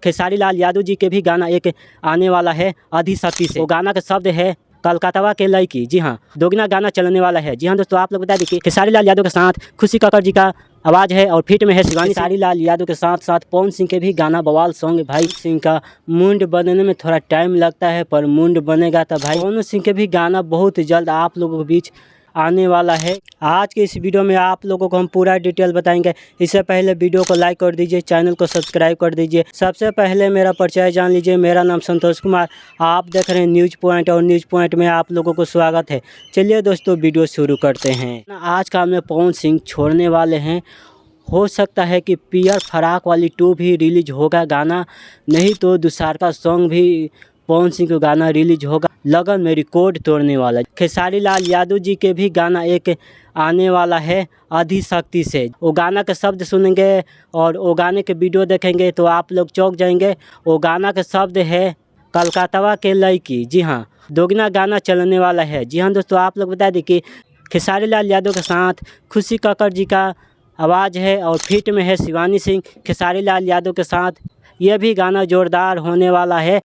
खेसारी लाल यादव जी के भी गाना एक आने वाला है अधिशक्ति से। वो गाना का शब्द है कलकत्ता के लड़की। जी हाँ, दोगुना गाना चलने वाला है। जी हाँ दोस्तों, आप लोग बता देखिए खेसारी लाल यादव के साथ खुशी कक्कड़ जी का आवाज़ है और फिट में है शिवानी। खेसारी लाल यादव के साथ साथ पवन सिंह के भी गाना बवाल सॉन्ग। भाई सिंह का मुंड बनने में थोड़ा टाइम लगता है, पर मुंड बनेगा तो भाई पवन सिंह के भी गाना बहुत जल्द आप लोगों के बीच आने वाला है। आज के इस वीडियो में आप लोगों को हम पूरा डिटेल बताएंगे। इससे पहले वीडियो को लाइक कर दीजिए, चैनल को सब्सक्राइब कर दीजिए। सबसे पहले मेरा परिचय जान लीजिए। मेरा नाम संतोष कुमार, आप देख रहे हैं न्यूज़ पॉइंट और न्यूज़ पॉइंट में आप लोगों को स्वागत है। चलिए दोस्तों वीडियो शुरू करते हैं। आज का हमें पवन सिंह छोड़ने वाले हैं। हो सकता है कि पियर फराक वाली 2 भी रिलीज होगा गाना, नहीं तो दुसारका सॉन्ग भी पवन सिंह का गाना रिलीज होगा। लगन में रिकॉर्ड तोड़ने वाला। खेसारी लाल यादव जी के भी गाना एक आने वाला है अधिशक्ति से। वो गाना के शब्द सुनेंगे और वो गाने के वीडियो देखेंगे तो आप लोग चौंक जाएंगे। वो गाना का शब्द है कलकत्ता के लड़की। जी हाँ, दोगुना गाना चलने वाला है। जी हाँ दोस्तों, आप लोग बता दें कि खेसारी लाल यादव के साथ खुशी कक्कड़ जी का आवाज़ है और फिट में है शिवानी सिंह। खेसारी लाल यादव के साथ यह भी गाना जोरदार होने वाला है।